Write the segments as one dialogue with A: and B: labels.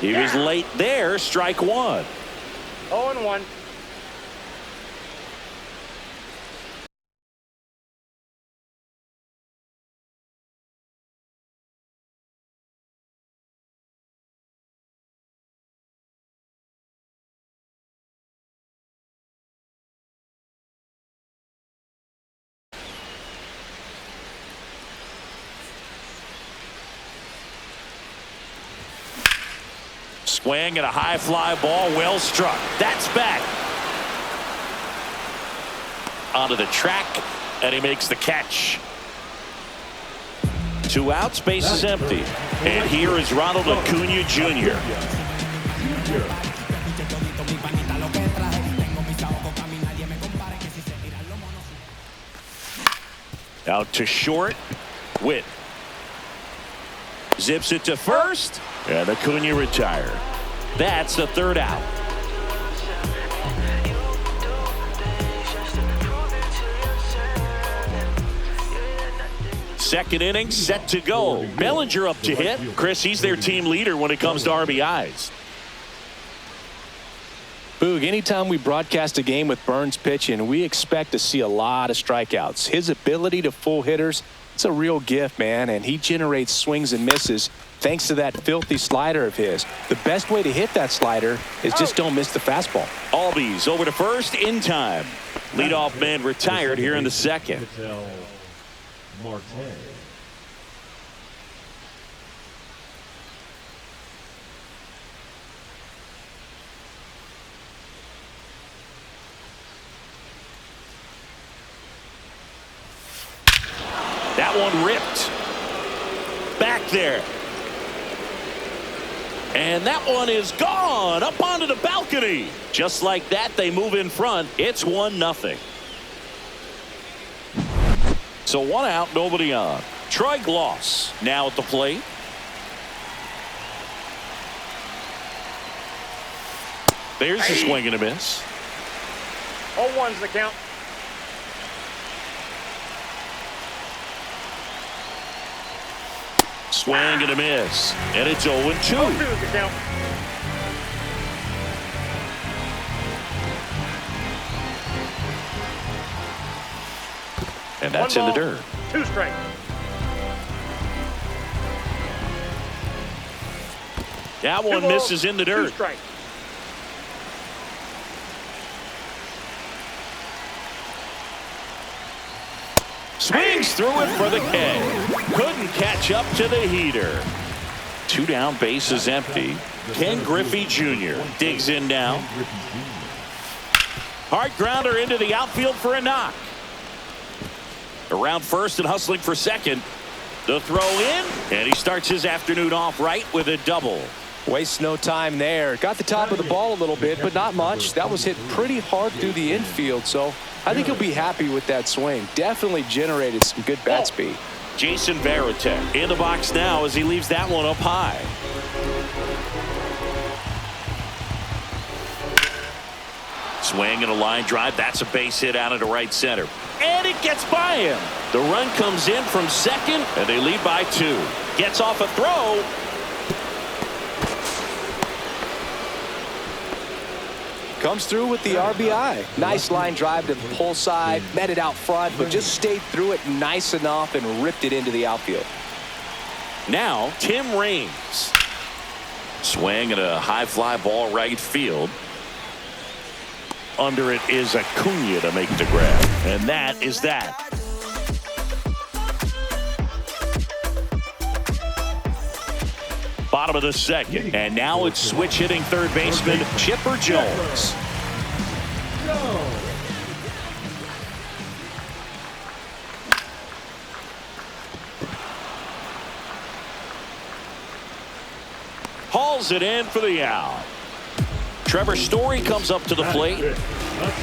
A: He was late there. Strike one.
B: 0-1.
A: Swing and a high fly ball, well struck. That's back. Onto the track, and he makes the catch. 2 outs, base is empty. And here is Ronald Acuna Jr. Out to short. Witt zips it to first, and Acuna retired. That's the 3rd out. Second inning set to go. Bellinger up to hit. Chris, he's their team leader when it comes to RBIs.
C: Boog, anytime we broadcast a game with Burns pitching, we expect to see a lot of strikeouts. His ability to fool hitters, it's a real gift, man, and he generates swings and misses thanks to that filthy slider of his. The best way to hit that slider is just don't miss the fastball.
A: Albies over to first in time. Leadoff man retired here in the second. That one ripped. Back there. And that one is gone up onto the balcony. Just like that, they move in front. It's 1-0. So 1 out, nobody on. Troy Gloss now at the plate. There's a swing and a miss.
B: 0-1's the count.
A: Swing and a miss. And it's 0-2.
B: 0-2's the count.
A: And that's in the dirt.
B: 2 strikes.
A: That one misses in the dirt.
B: 2 strikes.
A: Swings through it for the K. Couldn't catch up to the heater. 2 down, base is empty. Ken Griffey Jr. digs in now. Hard grounder into the outfield for a knock. Around first and hustling for second. The throw in, and he starts his afternoon off right with a double.
C: Wastes no time there. Got the top of the ball a little bit, but not much. That was hit pretty hard through the infield, so I think he'll be happy with that swing. Definitely generated some good bat speed.
A: Jason Varitek in the box now as he leaves that one up high. Swing and a line drive. That's a base hit out into right center. And it gets by him. The run comes in from second, and they lead by 2. Gets off a throw.
C: Comes through with the RBI. Nice line drive to the pull side. Met it out front, but just stayed through it nice enough and ripped it into the outfield.
A: Now, Tim Raines. Swing and a high fly ball right field. Under it is Acuna to make the grab. And that is that. Bottom of the second. And now it's switch hitting third baseman Chipper Jones. Hauls it in for the out. Trevor Story comes up to the plate.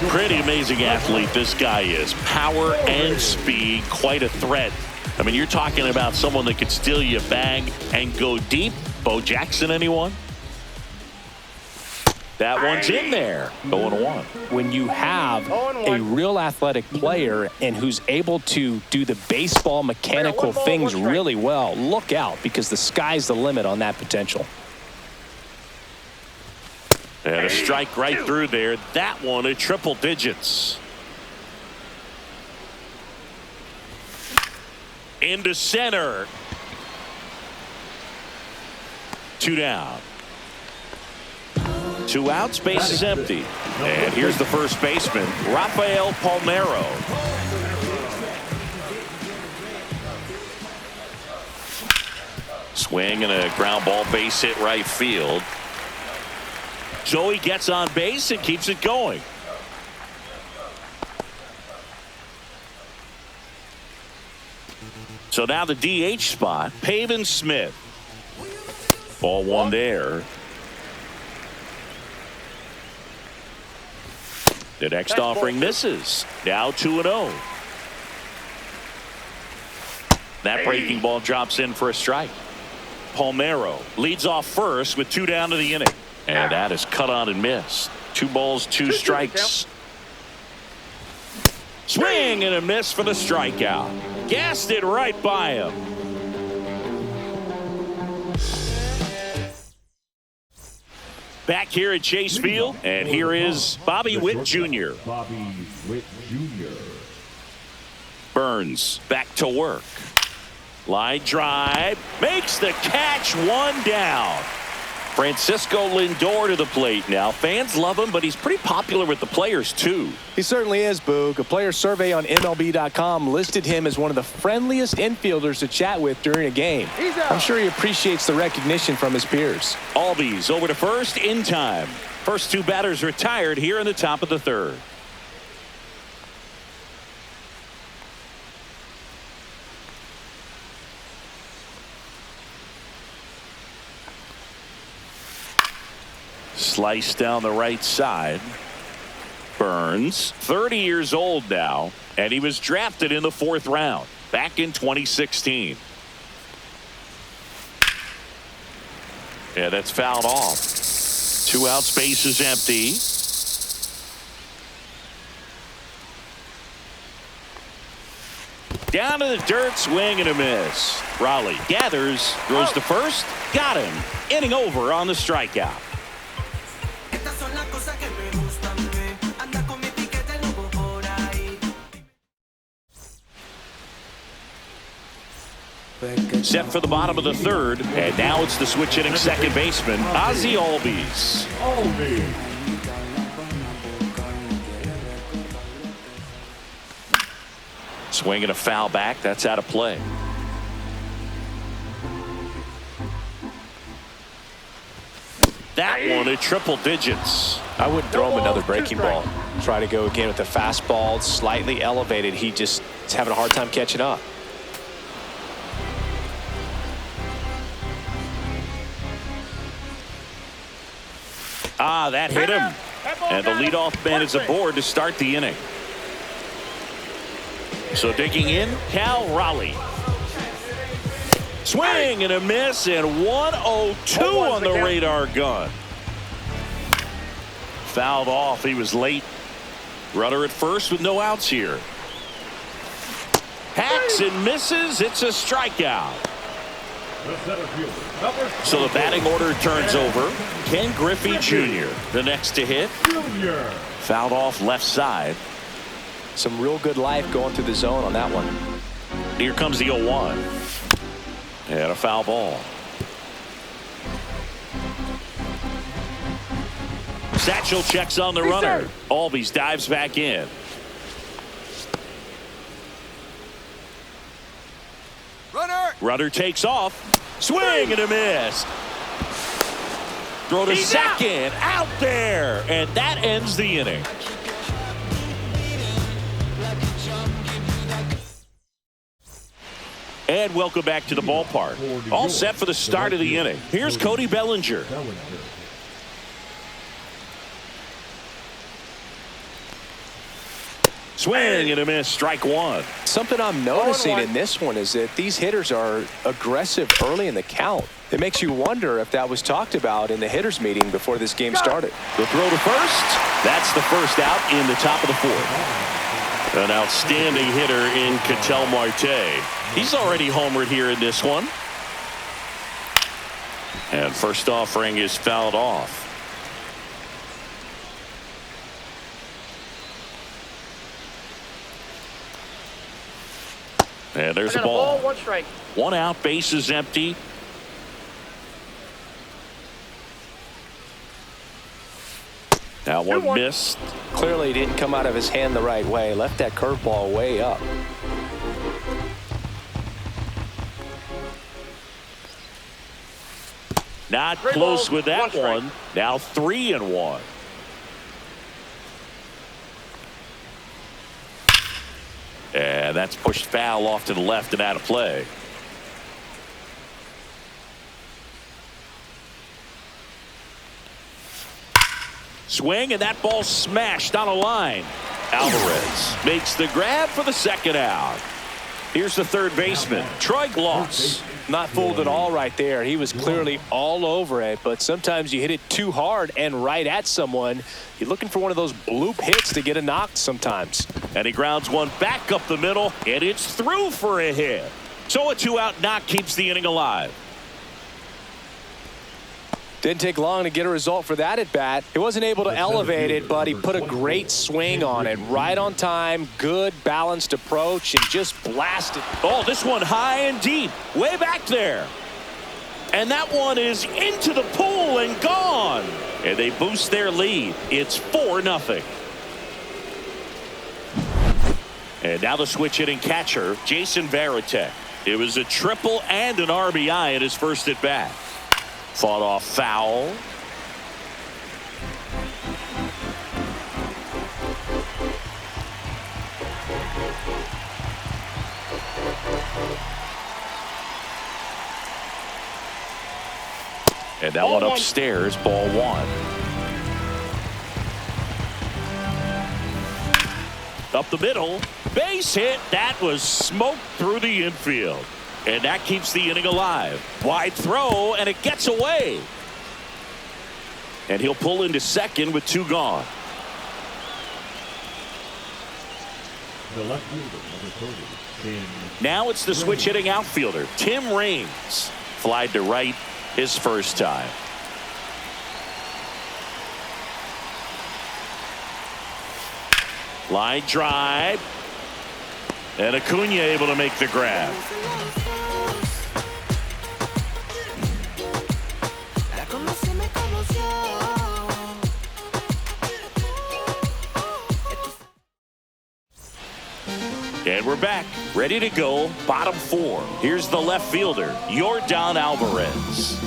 A: Pretty amazing athlete this guy is. Power and speed, quite a threat. I mean, you're talking about someone that could steal you a bag and go deep. Bo Jackson, anyone? That one's in there. 0-1.
C: When you have a real athletic player and who's able to do the baseball mechanical things really well, look out, because the sky's the limit on that potential.
A: And a strike right through there. That one at triple digits. Into center. 2 down. 2 outs, base is empty. And here's the first baseman, Rafael Palmeiro. Swing and a ground ball, base hit right field. Joey gets on base and keeps it going. So now the DH spot, Pavin Smith. Ball 1 there. The next offering misses. Now 2-0. That breaking ball drops in for a strike. Palmeiro leads off first with 2 down to the inning. And that is cut on and missed. 2 balls, 2 strikes. Swing and a miss for the strikeout. Gassed it right by him. Back here at Chase Field, and here is Bobby Witt Jr.
D: Bobby Witt Jr.
A: Burns back to work. Line drive, makes the catch, 1 down. Francisco Lindor to the plate now. Fans love him, but he's pretty popular with the players too.
C: He certainly is, Boog. A player survey on MLB.com listed him as one of the friendliest infielders to chat with during a game. I'm sure he appreciates the recognition from his peers.
A: Albies over to first in time. First 2 batters retired here in the top of the 3rd. Slice down the right side. Burns, 30 years old now, and he was drafted in the 4th round back in 2016. Yeah, that's fouled off. 2 outs, base is empty. Down to the dirt, swing and a miss. Raleigh gathers, throws to first, got him. Inning over on the strikeout. Set for the bottom of the 3rd, and now it's the switch hitting second baseman, Ozzie Albies. Swing and a foul back, that's out of play. That one at triple digits.
C: I wouldn't throw him another breaking ball. Try to go again with the fastball, slightly elevated. He just is having a hard time catching up.
A: That hit him. And the leadoff man is aboard to start the inning. So digging in, Cal Raleigh. Swing and a miss, and 102 on the radar gun. Fouled off. He was late. Runner at first with no outs here. Hacks and misses. It's a strikeout. So the batting order turns over. Ken Griffey Jr. the next to hit. Fouled off left side.
C: Some real good life going through the zone on that one.
A: Here comes the 0-1. And a foul ball. Satchel checks on the runner. Albies dives back in. Runner takes off. Swing and a miss. Throw to second. Out there. And that ends the inning. And welcome back to the ballpark. All set for the start of the inning. Here's Cody Bellinger. Swing and a miss, strike 1.
C: Something I'm noticing in this one is that these hitters are aggressive early in the count. It makes you wonder if that was talked about in the hitters meeting before this game started.
A: The throw to first. That's the first out in the top of the 4th. An outstanding hitter in Ketel Marte. He's already homered here in this one. And first offering is fouled off. And there's
B: I
A: a
B: got
A: ball.
B: 1 strike.
A: 1 out, base is empty. That one
B: 2-1.
A: missed.
C: Clearly didn't come out of his hand the right way. Left that curveball way up.
A: Not
B: Three
A: close
B: balls,
A: with that
B: 1 strike.
A: one. Now 3-1. And that's pushed foul off to the left and out of play. Swing, and that ball smashed on a line. Alvarez makes the grab for the 2nd out. Here's the 3rd baseman, Troy Gloss.
C: Not fooled at all right there. He was clearly all over it, but sometimes you hit it too hard and right at someone. You're looking for one of those bloop hits to get a knock sometimes.
A: And he grounds one back up the middle, and it's through for a hit. So a 2-out knock keeps the inning alive.
C: Didn't take long to get a result for that at bat. He wasn't able to elevate it, but he put a great swing on it. Right on time, good balanced approach, and just blasted.
A: Oh, this one high and deep, way back there. And that one is into the pool and gone. And they boost their lead. It's 4-0. And now the switch hitting catcher, Jason Varitek. It was a triple and an RBI in his first at bat. Fought off foul. And that one upstairs, ball 1. Up the middle, base hit. That was smoked through the infield. And that keeps the inning alive. Wide throw, and it gets away. And he'll pull into 2nd with 2 gone.
D: The left fielder, number 30, Tim.
A: Now it's the switch hitting outfielder, Tim Raines. Flied to right his first time. Line drive. And Acuna able to make the grab. And we're back, ready to go, bottom 4. Here's the left fielder, Yordan Alvarez.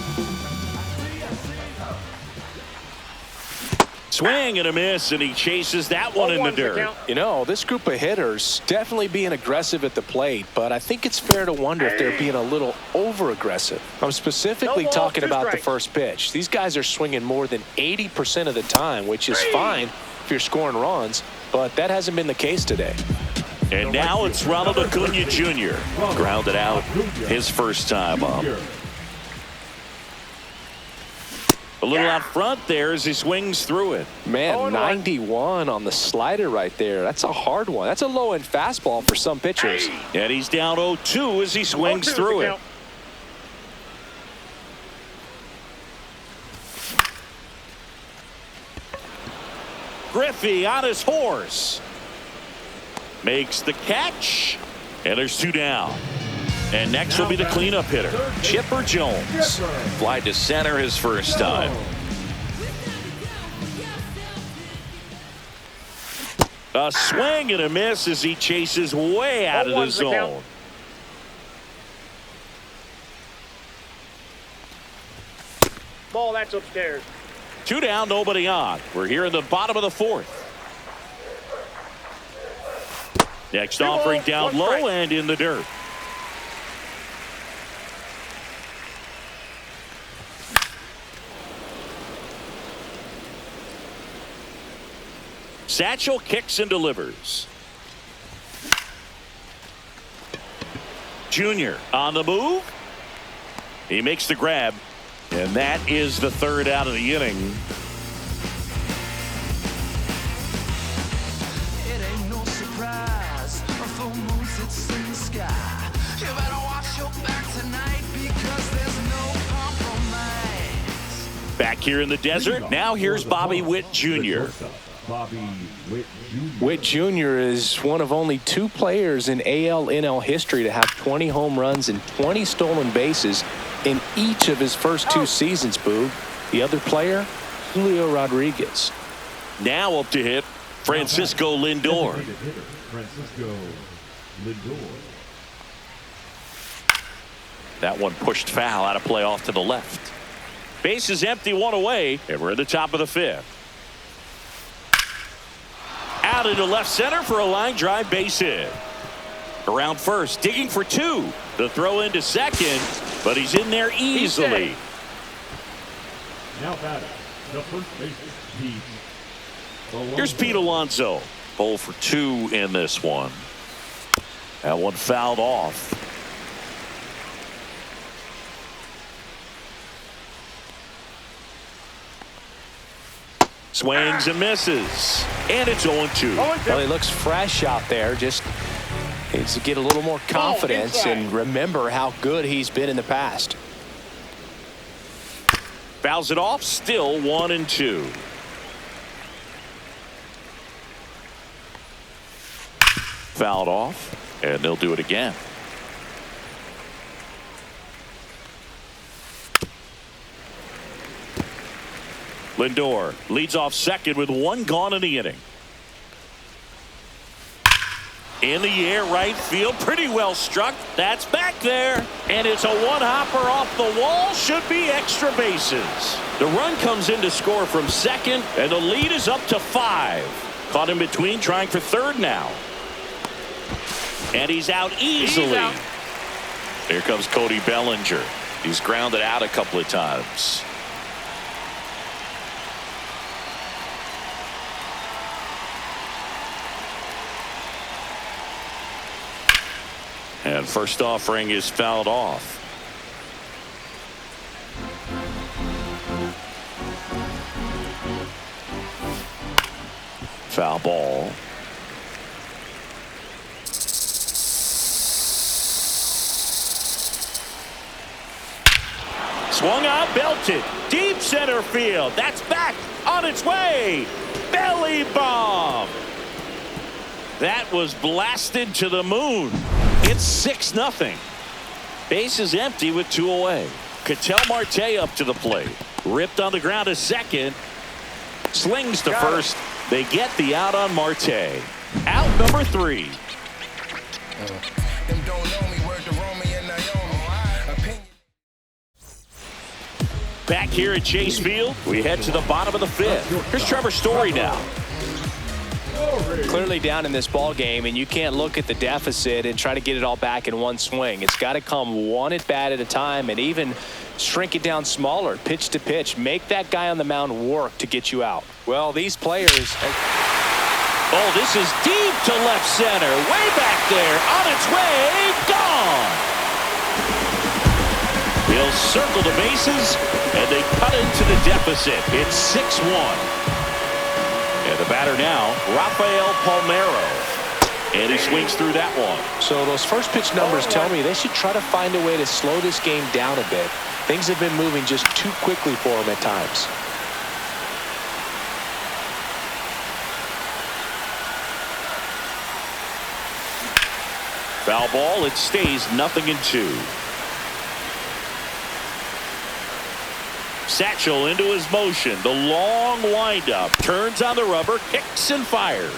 A: Swing and a miss, and he chases that one in the dirt.
C: You know, this group of hitters definitely being aggressive at the plate, but I think it's fair to wonder if they're being a little over-aggressive. I'm specifically talking about the first pitch. These guys are swinging more than 80% of the time, which is fine if you're scoring runs, but that hasn't been the case today.
A: And now it's Ronald Acuna Jr. Grounded out his first time up. A little out front there as he swings through it.
C: Man, 91 on the slider right there. That's a hard one. That's a low-end fastball for some pitchers.
A: And he's down 0-2 as he swings through it. Griffey on his horse. Makes the catch. And there's 2 down. And next will be the cleanup hitter, Chipper Jones. Fly to center his first time. A swing and a miss as he chases way out of the zone.
B: Ball, that's upstairs.
A: 2 down, nobody on. We're here in the bottom of the 4th. Next offering down low and in the dirt. Satchel kicks and delivers. Junior on the move. He makes the grab. And that is the 3rd out of the inning.
E: It ain't no surprise. A full moon sits in the sky. You better watch your back tonight because there's no compromise.
A: Back here in the desert. Now here's Bobby Witt Jr.
D: Bobby Witt Jr.
C: Witt Jr. is one of only 2 players in AL/NL history to have 20 home runs and 20 stolen bases in each of his first 2 seasons, Boog. The other player, Julio Rodriguez.
A: Now up to hit, Francisco Lindor.
D: Designated hitter, Francisco Lindor.
A: That one pushed foul, out of play off to the left. Base is empty, 1 away, and we're at the top of the 5th. Out into left center for a line drive base hit. Around first, digging for 2. The throw into second, but he's in there easily.
D: Now batting, the first baseman, Pete Alonso.
A: Here's Pete Alonso. 0 for 2 in this one. That one fouled off. Swings and misses. And it's 0-2.
C: Well, he looks fresh out there. Just needs to get a little more confidence and remember how good he's been in the past.
A: Fouls it off. Still 1-2. Fouled off. And they'll do it again. Lindor leads off second with 1 gone in the inning. In the air, right field, pretty well struck. That's back there, and it's a one-hopper off the wall. Should be extra bases. The run comes in to score from second, and the lead is up to 5. Caught in between, trying for third now. And he's out easily. He's out. Here comes Cody Bellinger. He's grounded out a couple of times. And first offering is fouled off. Foul ball. Swung out, belted. Deep center field. That's back on its way. Belly bomb. That was blasted to the moon. It's 6-0. Base is empty with 2 away. Ketel Marte up to the plate. Ripped on the ground to second. Slings to first. They get the out on Marte. Out number 3. Back here at Chase Field, we head to the bottom of the 5th. Here's Trevor Story now.
C: Clearly down in this ball game, and you can't look at the deficit and try to get it all back in one swing. It's got to come one at bat at a time, and even shrink it down smaller, pitch to pitch. Make that guy on the mound work to get you out. Well, these players.
A: Oh, this is deep to left center, way back there, on its way, gone. He'll circle the bases, and they cut into the deficit. It's 6-1. And the batter now, Rafael Palmeiro. And he swings through that one.
C: So those first pitch numbers tell me they should try to find a way to slow this game down a bit. Things have been moving just too quickly for them at times.
A: Foul ball, it stays 0-2. Satchel into his motion. The long windup. Turns on the rubber. Kicks and fires.